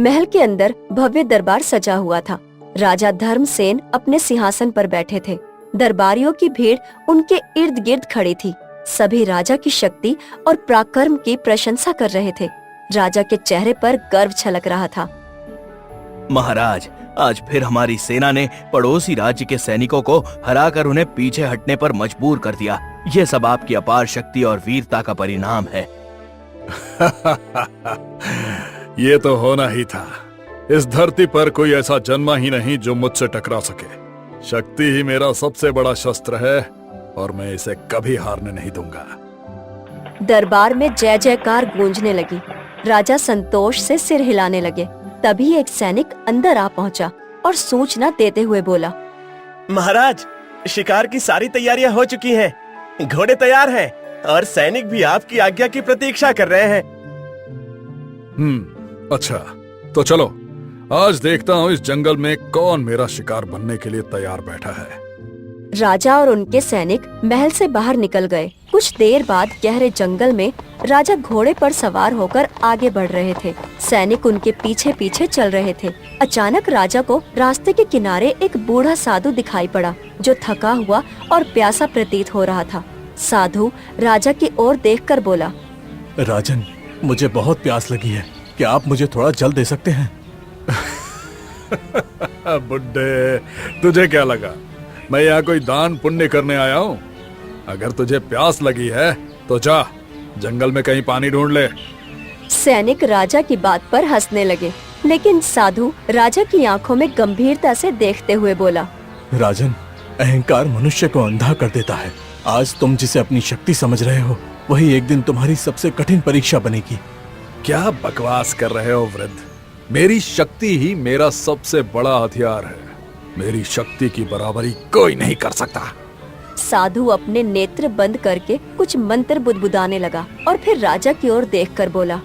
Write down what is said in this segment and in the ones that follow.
महल के अंदर भव्य दरबार सजा हुआ था। राजा धर्मसेन अपने सिंहासन पर बैठे थे। दरबारियों की भीड़ उनके इर्द गिर्द खड़ी थी। सभी राजा की शक्ति और पराक्रम की प्रशंसा कर रहे थे। राजा के चेहरे पर गर्व छलक रहा था। महाराज, आज फिर हमारी सेना ने पड़ोसी राज्य के सैनिकों को हराकर उन्हें पीछे हटने पर मजबूर कर दिया। ये सब आपकी अपार शक्ति और वीरता का परिणाम है। ये तो होना ही था। इस धरती पर कोई ऐसा जन्मा ही नहीं जो मुझसे टकरा सके। शक्ति ही मेरा सबसे बड़ा शस्त्र है और मैं इसे कभी हारने नहीं दूंगा। दरबार में जय जयकार गूंजने लगी। राजा संतोष से सिर हिलाने लगे। तभी एक सैनिक अंदर आ पहुंचा और सूचना देते हुए बोला, महाराज, शिकार की सारी तैयारियां हो चुकी हैं। घोड़े तैयार हैं और सैनिक भी आपकी आज्ञा की प्रतीक्षा कर रहे हैं। अच्छा, तो चलो आज देखता हूँ इस जंगल में कौन मेरा शिकार बनने के लिए तैयार बैठा है। राजा और उनके सैनिक महल से बाहर निकल गए। कुछ देर बाद गहरे जंगल में राजा घोड़े पर सवार होकर आगे बढ़ रहे थे। सैनिक उनके पीछे पीछे चल रहे थे। अचानक राजा को रास्ते के किनारे एक बूढ़ा साधु दिखाई पड़ा, जो थका हुआ और प्यासा प्रतीत हो रहा था। साधु राजा की ओर देखकर बोला, राजन, मुझे बहुत प्यास लगी है। क्या आप मुझे थोड़ा जल दे सकते हैं? बुड्ढे, तुझे क्या लगा मैं यहाँ कोई दान पुण्य करने आया हूँ? अगर तुझे प्यास लगी है तो जा जंगल में कहीं पानी ढूंढ ले। सैनिक राजा की बात पर हंसने लगे, लेकिन साधु राजा की आंखों में गंभीरता से देखते हुए बोला, राजन, अहंकार मनुष्य को अंधा कर देता है। आज तुम जिसे अपनी शक्ति समझ रहे हो, वही एक दिन तुम्हारी सबसे कठिन परीक्षा बनेगी। क्या बकवास कर रहे हो वृद्ध? मेरी शक्ति ही मेरा सबसे बड़ा हथियार है। मेरी शक्ति की बराबरी कोई नहीं कर सकता। साधु अपने नेत्र बंद करके कुछ मंत्र बुदबुदाने लगा और फिर राजा की ओर देखकर बोला,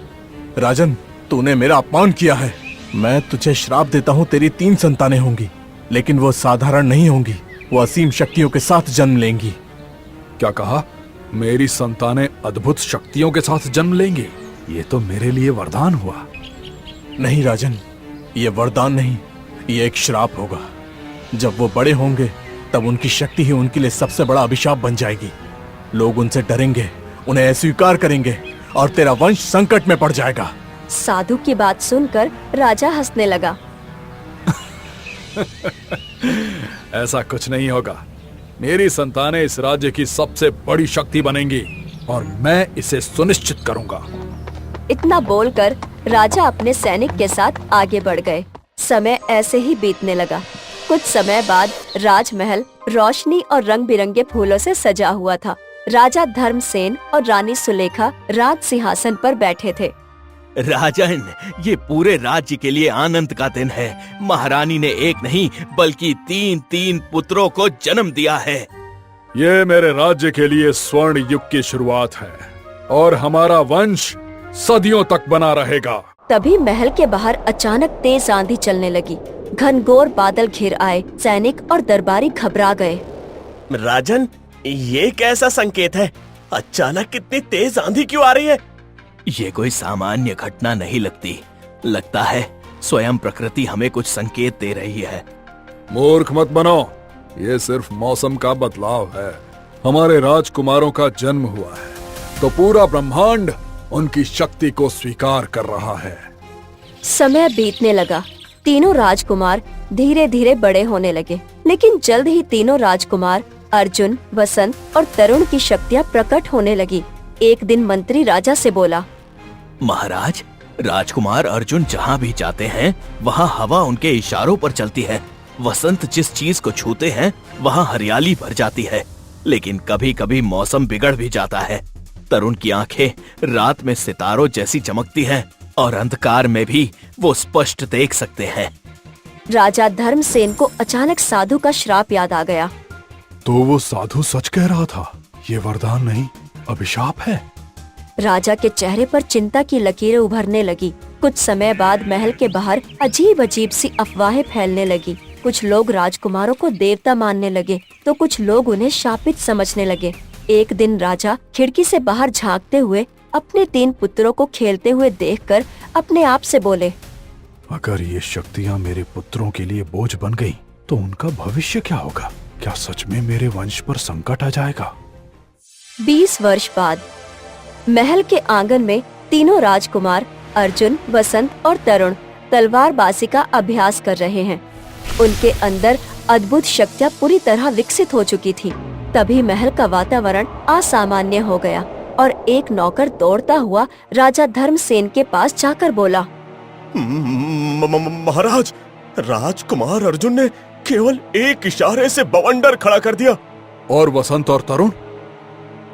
राजन, तूने मेरा अपमान किया है। मैं तुझे श्राप देता हूँ, तेरी 3 संतानें होंगी, लेकिन वो साधारण नहीं होंगी। वो असीम शक्तियों के साथ जन्म लेंगी। क्या कहा? मेरी संतानें अद्भुत शक्तियों के साथ जन्म लेंगी? ये तो मेरे लिए वरदान हुआ। नहीं राजन, ये वरदान नहीं, ये एक श्राप होगा। जब वो बड़े होंगे तब उनकी शक्ति ही उनके लिए सबसे बड़ा अभिशाप बन जाएगी। लोग उनसे डरेंगे, उन्हें अस्वीकार करेंगे और तेरा वंश संकट में पड़ जाएगा। साधु की बात सुनकर राजा हंसने लगा। ऐसा कुछ नहीं होगा। मेरी संतानें इस राज्य की सबसे बड़ी शक्ति बनेंगी और मैं इसे सुनिश्चित करूंगा। इतना बोलकर राजा अपने सैनिक के साथ आगे बढ़ गए। समय ऐसे ही बीतने लगा। कुछ समय बाद राजमहल रोशनी और रंग बिरंगे फूलों से सजा हुआ था। राजा धर्मसेन और रानी सुलेखा राज सिंहासन पर बैठे थे। राजन, ये पूरे राज्य के लिए आनंद का दिन है। महारानी ने एक नहीं बल्कि 3 पुत्रों को जन्म दिया है। ये मेरे राज्य के लिए स्वर्ण युग की शुरुआत है और हमारा वंश सदियों तक बना रहेगा। तभी महल के बाहर अचानक तेज आंधी चलने लगी। घनघोर बादल घिर आए। सैनिक और दरबारी घबरा गए। राजन, ये कैसा संकेत है? अचानक कितनी तेज आंधी क्यों आ रही है? ये कोई सामान्य घटना नहीं लगती। लगता है स्वयं प्रकृति हमें कुछ संकेत दे रही है। मूर्ख मत बनो, ये सिर्फ मौसम का बदलाव है। हमारे राजकुमारों का जन्म हुआ है तो पूरा ब्रह्मांड उनकी शक्ति को स्वीकार कर रहा है। समय बीतने लगा। तीनों राजकुमार धीरे धीरे बड़े होने लगे, लेकिन जल्द ही तीनों राजकुमार अर्जुन, वसंत और तरुण की शक्तियाँ प्रकट होने लगी। एक दिन मंत्री राजा से बोला, महाराज, राजकुमार अर्जुन जहाँ भी जाते हैं वहाँ हवा उनके इशारों पर चलती है। वसंत जिस चीज को छूते हैं वहाँ हरियाली भर जाती है, लेकिन कभी कभी मौसम बिगड़ भी जाता है। तरुण की आंखें रात में सितारों जैसी चमकती हैं और अंधकार में भी वो स्पष्ट देख सकते हैं। राजा धर्मसेन को अचानक साधु का श्राप याद आ गया। तो वो साधु सच कह रहा था। ये वरदान नहीं, अभिशाप है। राजा के चेहरे पर चिंता की लकीरें उभरने लगी। कुछ समय बाद महल के बाहर अजीब अजीब सी अफवाहें फैलने लगी। कुछ लोग राजकुमारों को देवता मानने लगे तो कुछ लोग उन्हें शापित समझने लगे। एक दिन राजा खिड़की से बाहर झांकते हुए अपने 3 पुत्रों को खेलते हुए देखकर अपने आप से बोले, अगर ये शक्तियां मेरे पुत्रों के लिए बोझ बन गई तो उनका भविष्य क्या होगा? क्या सच में मेरे वंश पर संकट आ जाएगा? 20 वर्ष बाद महल के आंगन में तीनों राजकुमार अर्जुन, वसंत और तरुण तलवारबाजी का अभ्यास कर रहे हैं। उनके अंदर अद्भुत शक्तियाँ पूरी तरह विकसित हो चुकी थी। तभी महल का वातावरण असामान्य हो गया और एक नौकर दौड़ता हुआ राजा धर्मसेन के पास जाकर बोला, महाराज, राजकुमार अर्जुन ने केवल एक इशारे से बवंडर खड़ा कर दिया। और वसंत और तरुण?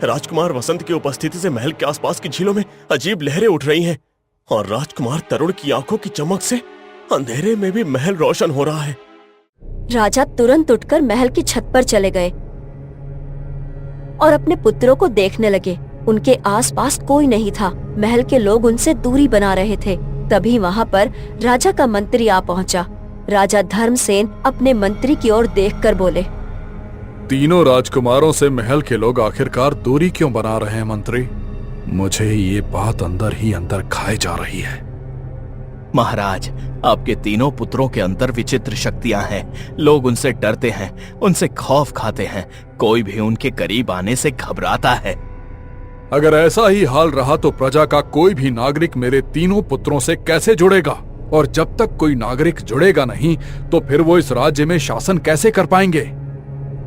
राजकुमार वसंत की उपस्थिति से महल के आसपास की झीलों में अजीब लहरें उठ रही हैं और राजकुमार तरुण की आंखों की चमक से अंधेरे में भी महल रोशन हो रहा है। राजा तुरंत उठकर महल की छत पर चले गए और अपने पुत्रों को देखने लगे। उनके आसपास कोई नहीं था। महल के लोग उनसे दूरी बना रहे थे। तभी वहाँ पर राजा का मंत्री आ पहुँचा। राजा धर्मसेन अपने मंत्री की ओर देखकर बोले, तीनों राजकुमारों से महल के लोग आखिरकार दूरी क्यों बना रहे हैं मंत्री? मुझे ये बात अंदर ही अंदर खाए जा रही है। महाराज, आपके तीनों पुत्रों के अंदर विचित्र शक्तियां हैं। लोग उनसे डरते हैं, उनसे खौफ खाते हैं। कोई भी उनके करीब आने से घबराता है। अगर ऐसा ही हाल रहा तो प्रजा का कोई भी नागरिक मेरे तीनों पुत्रों से कैसे जुड़ेगा? और जब तक कोई नागरिक जुड़ेगा नहीं तो फिर वो इस राज्य में शासन कैसे कर पाएंगे?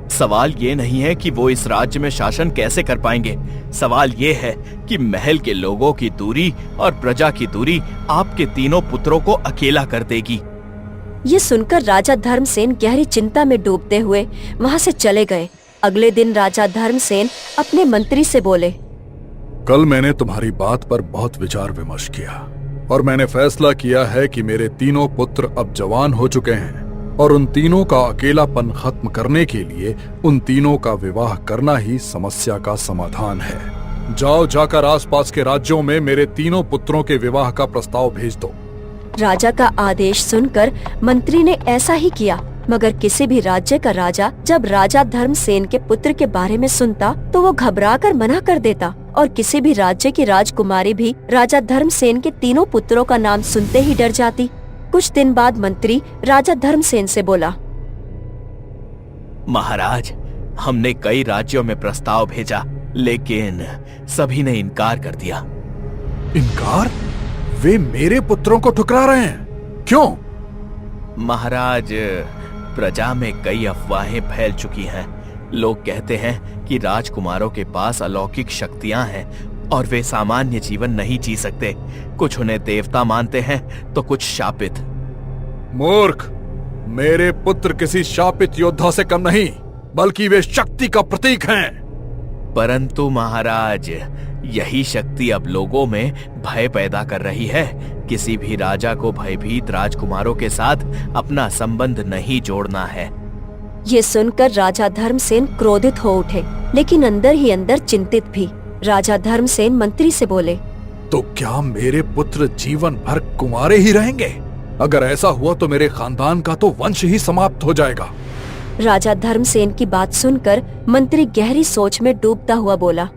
सवाल ये नहीं है कि वो इस राज्य में शासन कैसे कर पाएंगे। सवाल ये है कि महल के लोगों की दूरी और प्रजा की दूरी आपके तीनों पुत्रों को अकेला कर देगी। ये सुनकर राजा धर्मसेन गहरी चिंता में डूबते हुए वहाँ से चले गए। अगले दिन राजा धर्मसेन अपने मंत्री से बोले, कल मैंने तुम्हारी बात पर बहुत विचार विमर्श किया और मैंने फैसला किया है कि मेरे तीनों पुत्र अब जवान हो चुके हैं और उन तीनों का अकेलापन खत्म करने के लिए उन तीनों का विवाह करना ही समस्या का समाधान है। जाओ, जाकर आसपास के राज्यों में मेरे तीनों पुत्रों के विवाह का प्रस्ताव भेज दो। राजा का आदेश सुनकर मंत्री ने ऐसा ही किया। मगर किसी भी राज्य का राजा जब राजा धर्मसेन के पुत्र के बारे में सुनता तो वो घबराकर मना कर देता और किसी भी राज्य की राजकुमारी भी राजा धर्मसेन के तीनों पुत्रों का नाम सुनते ही डर जाती। कुछ दिन बाद मंत्री राजा धर्मसेन से बोला, महाराज, हमने कई राज्यों में प्रस्ताव भेजा लेकिन सभी ने इनकार कर दिया। इनकार? वे मेरे पुत्रों को ठुकरा रहे हैं, क्यों? महाराज, प्रजा में कई अफवाहें फैल चुकी हैं। लोग कहते हैं कि राजकुमारों के पास अलौकिक शक्तियां हैं और वे सामान्य जीवन नहीं जी सकते। कुछ उन्हें देवता मानते हैं तो कुछ शापित। मूर्ख! मेरे पुत्र किसी शापित योद्धा से कम नहीं, बल्कि वे शक्ति का प्रतीक हैं। परंतु महाराज, यही शक्ति अब लोगों में भय पैदा कर रही है। किसी भी राजा को भयभीत राजकुमारों के साथ अपना संबंध नहीं जोड़ना है। ये सुनकर राजा धर्मसेन क्रोधित हो उठे, लेकिन अंदर ही अंदर चिंतित भी। राजा धर्मसेन मंत्री से बोले, तो क्या मेरे पुत्र जीवन भर कुंवारे ही रहेंगे? अगर ऐसा हुआ तो मेरे खानदान का तो वंश ही समाप्त हो जाएगा। राजा धर्मसेन की बात सुनकर मंत्री गहरी सोच में डूबता हुआ बोला,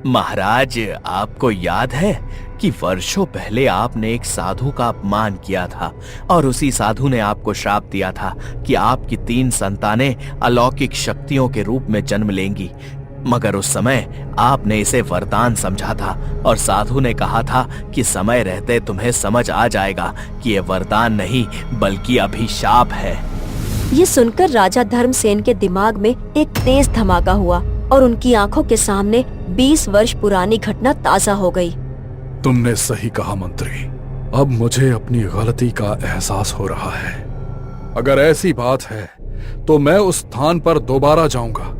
महाराज, आपको याद है कि वर्षों पहले आपने एक साधु का अपमान किया था और उसी साधु ने आपको श्राप दिया था कि आपकी 3 संतानें अलौकिक शक्तियों के रूप में जन्म लेंगी। मगर उस समय आपने इसे वरदान समझा था और साधु ने कहा था कि समय रहते तुम्हें समझ आ जाएगा कि ये वरदान नहीं बल्कि अभिशाप है। ये सुनकर राजा धर्मसेन के दिमाग में एक तेज धमाका हुआ और उनकी आंखों के सामने 20 वर्ष पुरानी घटना ताजा हो गई। तुमने सही कहा मंत्री, अब मुझे अपनी गलती का एहसास हो रहा है। अगर ऐसी बात है तो मैं उस स्थान पर दोबारा जाऊंगा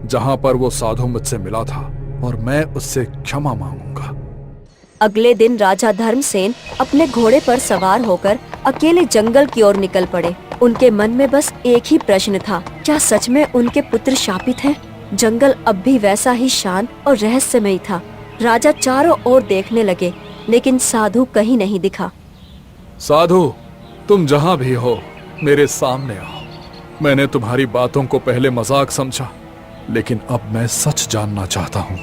जहां पर वो साधु मुझसे मिला था और मैं उससे क्षमा मांगूंगा। अगले दिन राजा धर्मसेन अपने घोड़े पर सवार होकर अकेले जंगल की ओर निकल पड़े। उनके मन में बस एक ही प्रश्न था, क्या सच में उनके पुत्र शापित हैं? जंगल अब भी वैसा ही शांत और रहस्यमयी था। राजा चारों ओर देखने लगे, लेकिन साधु कहीं नहीं दिखा। साधु, तुम जहां भी हो मेरे सामने आओ। मैंने तुम्हारी बातों को पहले मजाक समझा, लेकिन अब मैं सच जानना चाहता हूँ।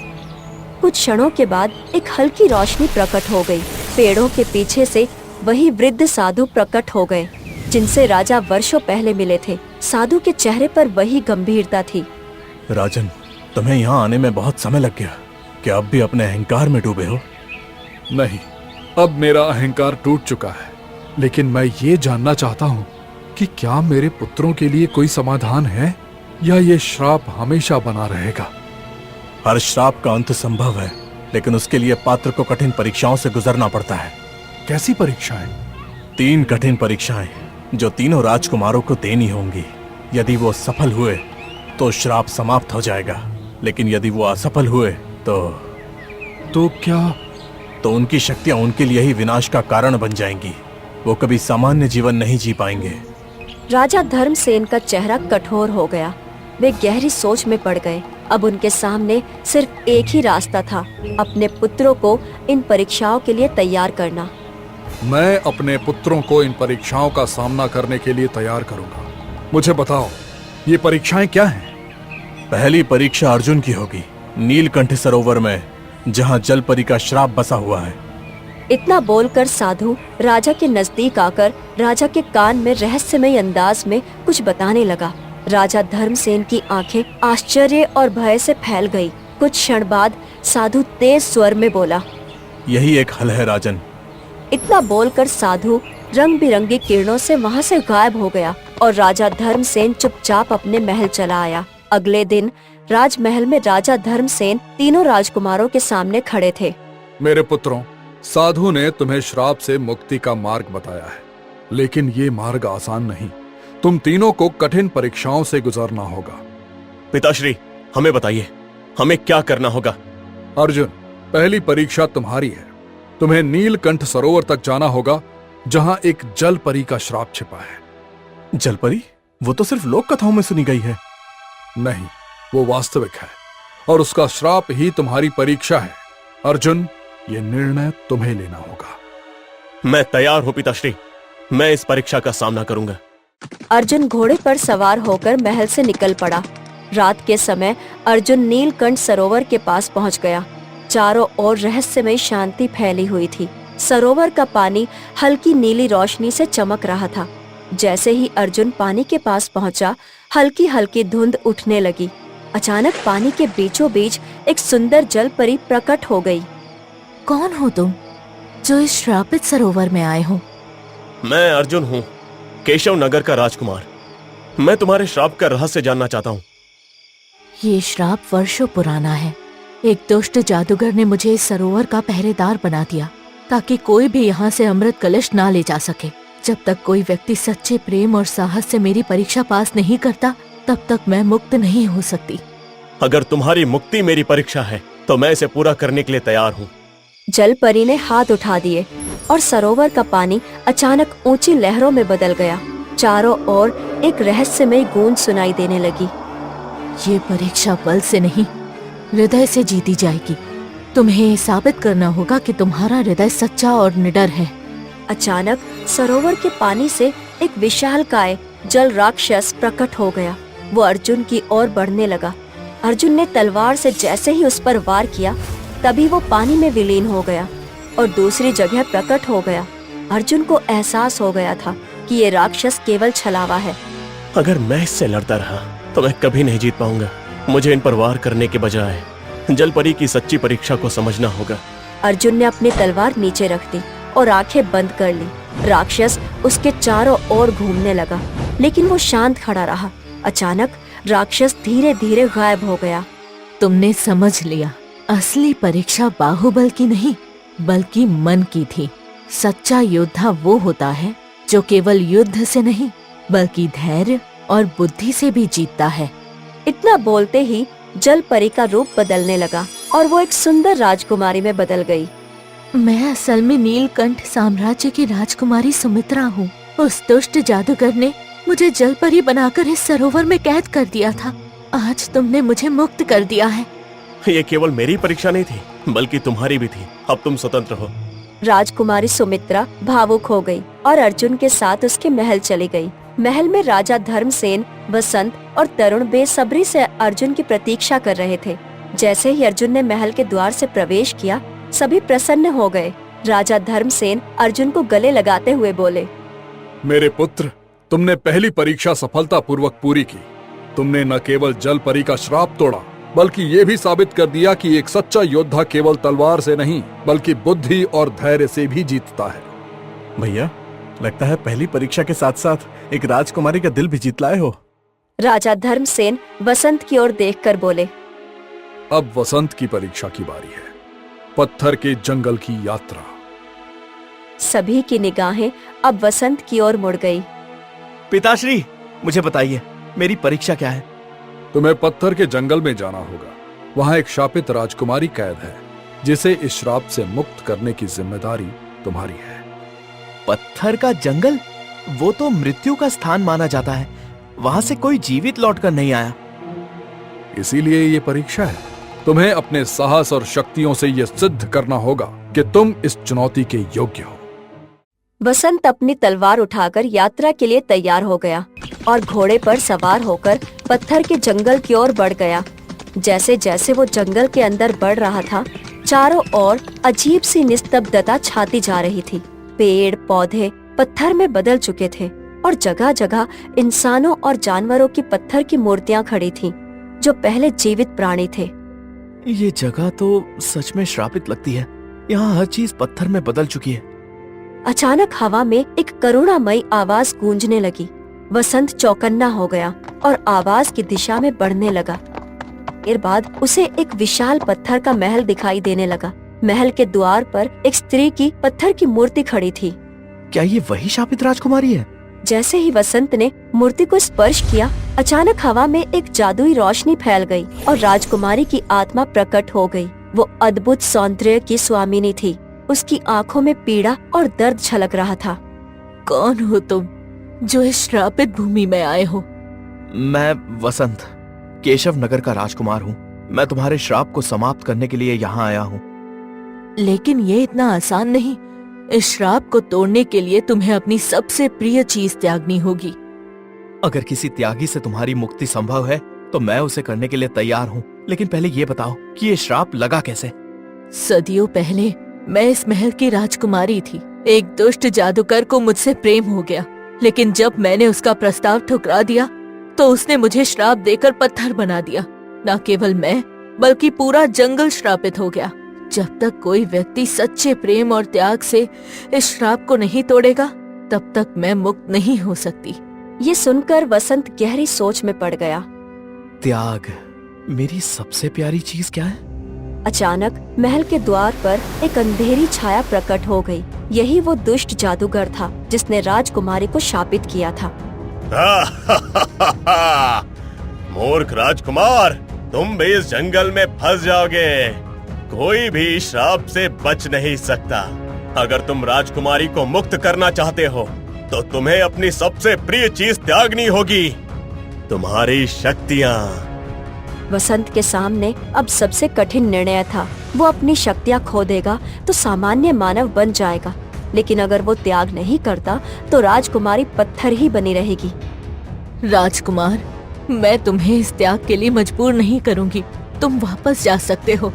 कुछ क्षणों के बाद एक हल्की रोशनी प्रकट हो गई। पेड़ों के पीछे से वही वृद्ध साधु प्रकट हो गए जिनसे राजा वर्षों पहले मिले थे। साधु के चेहरे पर वही गंभीरता थी। राजन, तुम्हें यहाँ आने में बहुत समय लग गया। क्या अब भी अपने अहंकार में डूबे हो? नहीं, अब मेरा अहंकार टूट चुका है, लेकिन मैं ये जानना चाहता हूँ कि क्या मेरे पुत्रों के लिए कोई समाधान है या ये श्राप हमेशा बना रहेगा? हर श्राप का अंत संभव है, लेकिन उसके लिए पात्र को कठिन परीक्षाओं से गुजरना पड़ता है। कैसी परीक्षाएं? 3 कठिन परीक्षाएं जो तीनों राजकुमारों को देनी होंगी। यदि वो सफल हुए तो श्राप समाप्त हो जाएगा, लेकिन यदि वो असफल हुए तो क्या? तो उनकी शक्तियां उनके लिए ही विनाश का कारण बन जाएंगी। वो कभी सामान्य जीवन नहीं जी पाएंगे। राजा धर्मसेन का चेहरा कठोर हो गया। वे गहरी सोच में पड़ गए। अब उनके सामने सिर्फ एक ही रास्ता था, अपने पुत्रों को इन परीक्षाओं के लिए तैयार करना। मैं अपने पुत्रों को इन परीक्षाओं का सामना करने के लिए तैयार करूंगा। मुझे बताओ, ये परीक्षाएं क्या हैं? पहली परीक्षा अर्जुन की होगी, नीलकंठ सरोवर में, जहां जलपरी का श्राप बसा हुआ है। इतना बोलकर साधु राजा के नजदीक आकर राजा के कान में रहस्यमय अंदाज में कुछ बताने लगा। राजा धर्मसेन की आंखें आश्चर्य और भय से फैल गई। कुछ क्षण बाद साधु तेज स्वर में बोला, यही एक हल है राजन। इतना बोलकर साधु रंग बिरंगी किरणों से वहां से गायब हो गया और राजा धर्मसेन चुपचाप अपने महल चला आया। अगले दिन राजमहल में राजा धर्मसेन तीनों राजकुमारों के सामने खड़े थे। मेरे पुत्रों, साधु ने तुम्हें श्राप से मुक्ति का मार्ग बताया है, लेकिन ये मार्ग आसान नहीं। तुम तीनों को कठिन परीक्षाओं से गुजरना होगा। पिताश्री, हमें बताइए, हमें क्या करना होगा? अर्जुन, पहली परीक्षा तुम्हारी है। तुम्हें नीलकंठ सरोवर तक जाना होगा, जहां एक जल परी का श्राप छिपा है। जलपरी? वो तो सिर्फ लोक कथाओं में सुनी गई है। नहीं, वो वास्तविक है और उसका श्राप ही तुम्हारी परीक्षा है। अर्जुन, ये निर्णय तुम्हें लेना होगा। मैं तैयार हूं पिताश्री, मैं इस परीक्षा का सामना करूंगा। अर्जुन घोड़े पर सवार होकर महल से निकल पड़ा। रात के समय अर्जुन नीलकंठ सरोवर के पास पहुंच गया। चारों ओर रहस्यमय शांति फैली हुई थी। सरोवर का पानी हल्की नीली रोशनी से चमक रहा था। जैसे ही अर्जुन पानी के पास पहुंचा, हल्की हल्की धुंध उठने लगी। अचानक पानी के बीचों बीच एक सुंदर जल परी प्रकट हो गई। कौन हो तुम जो इस श्रापित सरोवर में आए हो? मैं अर्जुन हूँ, केशव नगर का राजकुमार। मैं तुम्हारे श्राप का रहस्य जानना चाहता हूँ। ये श्राप वर्षों पुराना है। एक दुष्ट जादूगर ने मुझे इस सरोवर का पहरेदार बना दिया ताकि कोई भी यहाँ से अमृत कलश ना ले जा सके। जब तक कोई व्यक्ति सच्चे प्रेम और साहस से मेरी परीक्षा पास नहीं करता, तब तक मैं मुक्त नहीं हो सकती। अगर तुम्हारी मुक्ति मेरी परीक्षा है तो मैं इसे पूरा करने के लिए तैयार हूँ। जल परी ने हाथ उठा दिए और सरोवर का पानी अचानक ऊंची लहरों में बदल गया। चारों ओर एक रहस्यमय गूंज सुनाई देने लगी। ये परीक्षा बल से नहीं, हृदय से जीती जाएगी। तुम्हें साबित करना होगा कि तुम्हारा हृदय सच्चा और निडर है। अचानक सरोवर के पानी से एक विशालकाय जल राक्षस प्रकट हो गया। वो अर्जुन की ओर बढ़ने लगा। अर्जुन ने तलवार से जैसे ही उस पर वार किया, तभी वो पानी में विलीन हो गया और दूसरी जगह प्रकट हो गया। अर्जुन को एहसास हो गया था कि ये राक्षस केवल छलावा है। अगर मैं इससे लड़ता रहा तो मैं कभी नहीं जीत पाऊंगा। मुझे इन पर वार करने के बजाय जलपरी की सच्ची परीक्षा को समझना होगा। अर्जुन ने अपनी तलवार नीचे रख दी और आंखें बंद कर ली। राक्षस उसके चारों ओर घूमने लगा, लेकिन वो शांत खड़ा रहा। अचानक राक्षस धीरे धीरे गायब हो गया। तुमने समझ लिया, असली परीक्षा बाहुबल की नहीं बल्कि मन की थी। सच्चा योद्धा वो होता है जो केवल युद्ध से नहीं बल्कि धैर्य और बुद्धि से भी जीतता है। इतना बोलते ही जल परी का रूप बदलने लगा और वो एक सुंदर राजकुमारी में बदल गई। मैं असल में नीलकंठ साम्राज्य की राजकुमारी सुमित्रा हूँ। उस दुष्ट जादूगर ने मुझे जलपरी बनाकर इस सरोवर में कैद कर दिया था। आज तुमने मुझे मुक्त कर दिया है। ये केवल मेरी परीक्षा नहीं थी बल्कि तुम्हारी भी थी। अब तुम स्वतंत्र हो। राजकुमारी सुमित्रा भावुक हो गई और अर्जुन के साथ उसके महल चली गई। महल में राजा धर्मसेन, वसंत और तरुण बेसब्री से अर्जुन की प्रतीक्षा कर रहे थे। जैसे ही अर्जुन ने महल के द्वार से प्रवेश किया, सभी प्रसन्न हो गए। राजा धर्मसेन अर्जुन को गले लगाते हुए बोले। मेरे पुत्र, तुमने पहली परीक्षा सफलतापूर्वक पूरी की। तुमने न केवल जल परी का श्राप तोड़ा, बल्कि ये भी साबित कर दिया कि एक सच्चा योद्धा केवल तलवार से नहीं बल्कि बुद्धि और धैर्य से भी जीतता है। भैया, लगता है पहली परीक्षा के साथ साथ एक राजकुमारी का दिल भी जीत लाए हो। राजा धर्मसेन वसंत की ओर देखकर बोले। अब वसंत की परीक्षा की बारी है, पत्थर के जंगल की यात्रा। सभी की निगाहें अब वसंत की ओर मुड़ गई। पिताश्री, मुझे बताइए, मेरी परीक्षा क्या है? तुम्हें पत्थर के जंगल में जाना होगा। वहां एक शापित राजकुमारी कैद है, जिसे इस श्राप से मुक्त करने की जिम्मेदारी तुम्हारी है। पत्थर का जंगल? वो तो मृत्यु का स्थान माना जाता है। वहां से कोई जीवित लौटकर नहीं आया। इसीलिए ये परीक्षा है। तुम्हें अपने साहस और शक्तियों से यह सिद्ध करना होगा कि तुम इस चुनौती के योग्य हो। वसंत अपनी तलवार उठाकर यात्रा के लिए तैयार हो गया और घोड़े पर सवार होकर पत्थर के जंगल की ओर बढ़ गया। जैसे जैसे वो जंगल के अंदर बढ़ रहा था, चारों ओर अजीब सी निस्तब्धता छाती जा रही थी। पेड़ पौधे पत्थर में बदल चुके थे और जगह जगह इंसानों और जानवरों की पत्थर की मूर्तियां खड़ी थीं, जो पहले जीवित प्राणी थे। ये जगह तो सच में श्रापित लगती है। यहाँ हर चीज पत्थर में बदल चुकी है। अचानक हवा में एक करुणामयी आवाज गूंजने लगी। वसंत चौकन्ना हो गया और आवाज की दिशा में बढ़ने लगा। देर बाद उसे एक विशाल पत्थर का महल दिखाई देने लगा। महल के द्वार पर एक स्त्री की पत्थर की मूर्ति खड़ी थी। क्या ये वही शापित राजकुमारी है? जैसे ही वसंत ने मूर्ति को स्पर्श किया, अचानक हवा में एक जादुई रोशनी फैल गई और राजकुमारी की आत्मा प्रकट हो गई। वो अद्भुत सौंदर्य की स्वामिनी थी। उसकी आंखों में पीड़ा और दर्द झलक रहा था। कौन हो तुम जो इस श्रापित भूमि में आए हो? मैं वसंत, केशव नगर का राजकुमार हूँ। मैं तुम्हारे श्राप को समाप्त करने के लिए यहाँ आया हूँ। लेकिन ये इतना आसान नहीं। इस श्राप को तोड़ने के लिए तुम्हें अपनी सबसे प्रिय चीज त्यागनी होगी। अगर किसी त्यागी से तुम्हारी मुक्ति संभव है तो मैं उसे करने के लिए तैयार हूँ। लेकिन पहले ये बताओ कि ये श्राप लगा कैसे? सदियों पहले मैं इस महल की राजकुमारी थी। एक दुष्ट जादूगर को मुझसे प्रेम हो गया, लेकिन जब मैंने उसका प्रस्ताव ठुकरा दिया तो उसने मुझे श्राप देकर पत्थर बना दिया। न केवल मैं बल्कि पूरा जंगल श्रापित हो गया। जब तक कोई व्यक्ति सच्चे प्रेम और त्याग से इस श्राप को नहीं तोड़ेगा, तब तक मैं मुक्त नहीं हो सकती। ये सुनकर वसंत गहरी सोच में पड़ गया। त्याग, मेरी सबसे प्यारी चीज क्या है? अचानक महल के द्वार पर एक अंधेरी छाया प्रकट हो गई। यही वो दुष्ट जादूगर था जिसने राजकुमारी को शापित किया था। मूर्ख राजकुमार, तुम भी इस जंगल में फंस जाओगे। कोई भी श्राप से बच नहीं सकता। अगर तुम राजकुमारी को मुक्त करना चाहते हो तो तुम्हें अपनी सबसे प्रिय चीज त्यागनी होगी, तुम्हारी शक्तियाँ। वसंत के सामने अब सबसे कठिन निर्णय था। वो अपनी शक्तियाँ खो देगा तो सामान्य मानव बन जाएगा, लेकिन अगर वो त्याग नहीं करता तो राजकुमारी पत्थर ही बनी रहेगी। राजकुमार, मैं तुम्हें इस त्याग के लिए मजबूर नहीं करूंगी। तुम वापस जा सकते हो।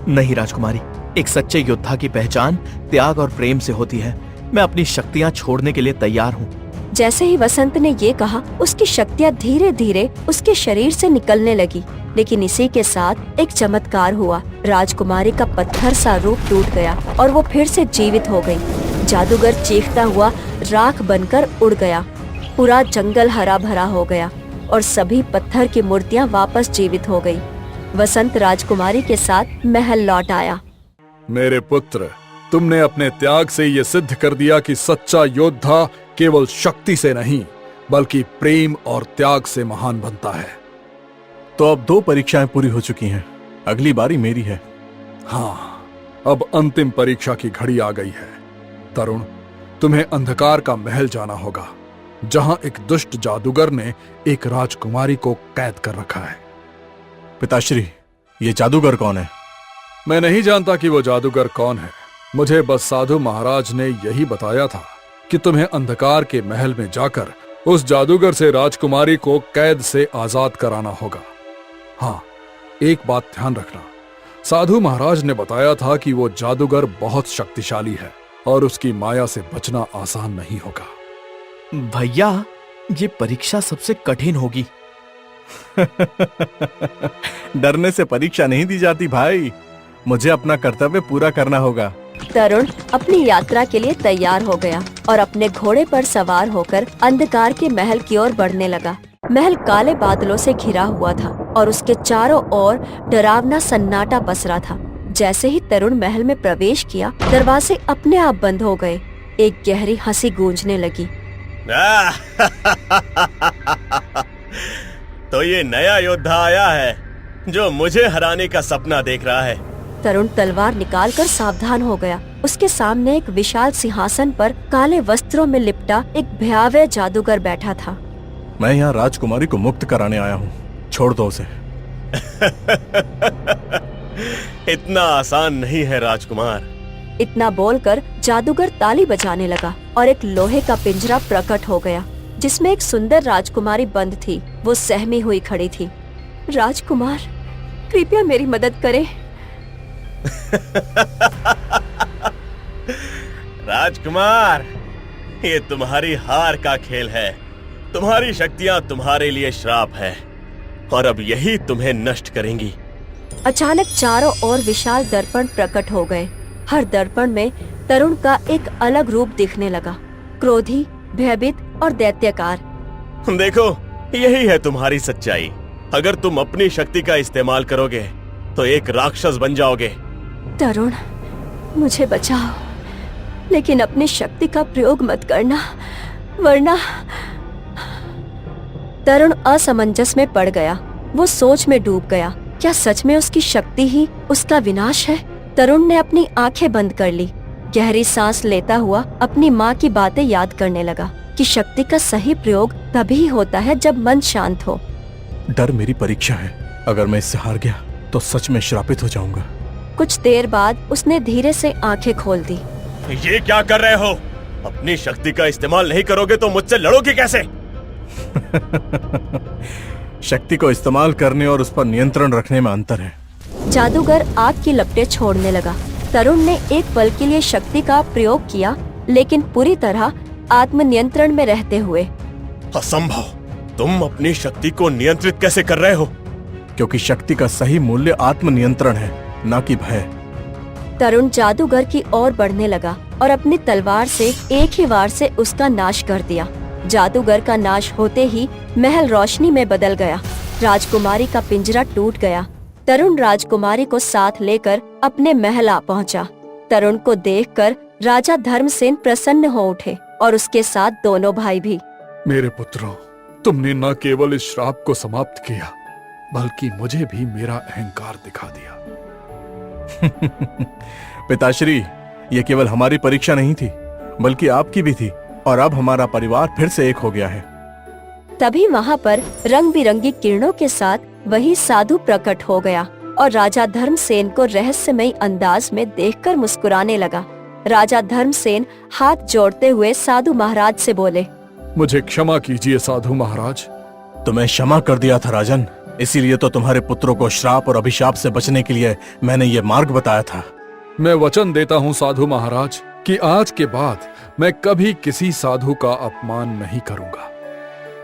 नहीं राजकुमारी, एक सच्चे योद्धा की पहचान त्याग और प्रेम से होती है। मैं अपनी शक्तियाँ छोड़ने के लिए तैयार हूँ। जैसे ही वसंत ने ये कहा, उसकी शक्तियाँ धीरे धीरे उसके शरीर से निकलने लगी। लेकिन इसी के साथ एक चमत्कार हुआ। राजकुमारी का पत्थर सा रूप टूट गया और वो फिर से जीवित हो गई। जादूगर चीखता हुआ राख बनकर उड़ गया। पूरा जंगल हरा भरा हो गया और सभी पत्थर की मूर्तियाँ वापस जीवित हो गई। वसंत राजकुमारी के साथ महल लौट आया। मेरे पुत्र, तुमने अपने त्याग से ये सिद्ध कर दिया कि सच्चा योद्धा केवल शक्ति से नहीं बल्कि प्रेम और त्याग से महान बनता है। तो अब 2 परीक्षाएं पूरी हो चुकी हैं। अगली बारी मेरी है। हाँ, अब अंतिम परीक्षा की घड़ी आ गई है। तरुण, तुम्हें अंधकार का महल जाना होगा, जहां एक दुष्ट जादूगर ने एक राजकुमारी को कैद कर रखा है। पिताश्री, ये जादूगर कौन है? मैं नहीं जानता कि वो जादूगर कौन है। मुझे बस साधु महाराज ने यही बताया था कि तुम्हें अंधकार के महल में जाकर उस जादूगर से राजकुमारी को कैद से आजाद कराना होगा। हाँ, एक बात ध्यान रखना, साधु महाराज ने बताया था कि वो जादूगर बहुत शक्तिशाली है और उसकी माया से बचना आसान नहीं होगा। भैया, ये परीक्षा सबसे कठिन होगी। डरने से परीक्षा नहीं दी जाती भाई, मुझे अपना कर्तव्य पूरा करना होगा। तरुण अपनी यात्रा के लिए तैयार हो गया और अपने घोड़े पर सवार होकर अंधकार के महल की ओर बढ़ने लगा। महल काले बादलों से घिरा हुआ था और उसके चारों ओर डरावना सन्नाटा पसरा था। जैसे ही तरुण महल में प्रवेश किया, दरवाजे अपने आप बंद हो गए। एक गहरी हंसी गूंजने लगी। तो ये नया योद्धा आया है जो मुझे हराने का सपना देख रहा है। तरुण तलवार निकालकर सावधान हो गया। उसके सामने एक विशाल सिंहासन पर काले वस्त्रों में लिपटा एक भयावह जादूगर बैठा था। मैं यहाँ राजकुमारी को मुक्त कराने आया हूँ, छोड़ दो उसे। इतना आसान नहीं है राजकुमार। इतना बोलकर जादूगर ताली बजाने लगा और एक लोहे का पिंजरा प्रकट हो गया जिसमें एक सुंदर राजकुमारी बंद थी। वो सहमी हुई खड़ी थी। राजकुमार, कृपया मेरी मदद करें। राजकुमार, ये तुम्हारी हार का खेल है। तुम्हारी शक्तियाँ तुम्हारे लिए श्राप है और अब यही तुम्हें नष्ट करेंगी। अचानक चारों ओर विशाल दर्पण प्रकट हो गए। हर दर्पण में तरुण का एक अलग रूप दिखने लगा, क्रोधी, भयभीत और दैत्यकार। देखो, यही है तुम्हारी सच्चाई। अगर तुम अपनी शक्ति का इस्तेमाल करोगे तो एक राक्षस बन जाओगे। तरुण, मुझे बचाओ, लेकिन अपनी शक्ति का प्रयोग मत करना, वरना। तरुण असमंजस में पड़ गया। वो सोच में डूब गया। क्या सच में उसकी शक्ति ही उसका विनाश है? तरुण ने अपनी आंखें बंद कर ली। गहरी सांस लेता हुआ अपनी माँ की बातें याद करने लगा कि शक्ति का सही प्रयोग तभी होता है जब मन शांत हो। डर मेरी परीक्षा है, अगर मैं इससे हार गया तो सच में श्रापित हो जाऊंगा। कुछ देर बाद उसने धीरे से आंखें खोल दी। ये क्या कर रहे हो? अपनी शक्ति का इस्तेमाल नहीं करोगे तो मुझसे लड़ोगे कैसे? शक्ति को इस्तेमाल करने और उस पर नियंत्रण रखने में अंतर है। जादूगर आग की लपटें छोड़ने लगा। तरुण ने एक पल के लिए शक्ति का प्रयोग किया, लेकिन पूरी तरह आत्मनियंत्रण में रहते हुए। असंभव! तुम अपनी शक्ति को नियंत्रित कैसे कर रहे हो? क्योंकि शक्ति का सही मूल्य आत्मनियंत्रण है, न कि भय। तरुण जादूगर की ओर बढ़ने लगा और अपनी तलवार से एक ही वार से उसका नाश कर दिया। जादूगर का नाश होते ही महल रोशनी में बदल गया। राजकुमारी का पिंजरा टूट गया। तरुण राजकुमारी को साथ लेकर अपने महल आ पहुंचा। तरुण को देखकर राजा धर्मसेन प्रसन्न हो उठे और उसके साथ दोनों भाई भी। मेरे पुत्रों, तुमने न केवल इस श्राप को समाप्त किया, बल्कि मुझे भी मेरा अहंकार दिखा दिया। पिताश्री, ये केवल हमारी परीक्षा नहीं थी, बल्कि आपकी भी थी, और अब हमारा परिवार फिर से एक हो गया है। तभी वहाँ पर रंग बिरंगी किरणों के साथ वही साधु प्रकट हो गया और राजा धर्मसेन को रहस्यमयी अंदाज में देखकर मुस्कुराने लगा। राजा धर्मसेन हाथ जोड़ते हुए साधु महाराज से बोले, मुझे क्षमा कीजिए साधु महाराज। तुम्हें क्षमा कर दिया था राजन, इसीलिए तो तुम्हारे पुत्रों को श्राप और अभिशाप से बचने के लिए मैंने ये मार्ग बताया था। मैं वचन देता हूँ साधु महाराज कि आज के बाद मैं कभी किसी साधु का अपमान नहीं करूँगा।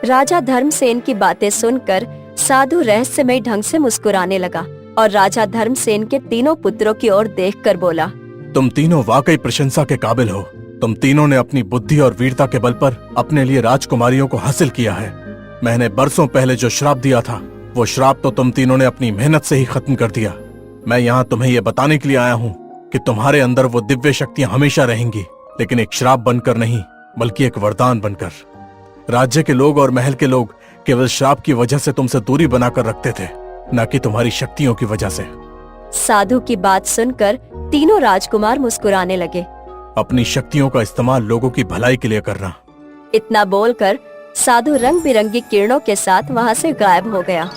राजा धर्मसेन की बातें सुनकर साधु रहस्यमय ढंग से मुस्कुराने लगा और राजा धर्मसेन के तीनों पुत्रों की ओर देखकर बोला, तुम तीनों वाकई प्रशंसा के काबिल हो। तुम तीनों ने अपनी बुद्धि और वीरता के बल पर अपने लिए राजकुमारियों को हासिल किया है। मैंने बरसों पहले जो श्राप दिया था, वो श्राप तो तुम तीनों ने अपनी मेहनत से ही खत्म कर दिया। मैं यहाँ तुम्हें ये बताने के लिए आया हूँ कि तुम्हारे अंदर वो दिव्य शक्तियाँ हमेशा रहेंगी, लेकिन एक श्राप बनकर नहीं, बल्कि एक वरदान बनकर। राज्य के लोग और महल के लोग केवल श्राप की वजह से तुमसे दूरी बनाकर रखते थे, न कि तुम्हारी शक्तियों की वजह से। साधु की बात सुनकर तीनों राजकुमार मुस्कुराने लगे। अपनी शक्तियों का इस्तेमाल लोगों की भलाई के लिए करना। इतना बोलकर साधु रंग बिरंगी किरणों के साथ वहाँ से गायब हो गया।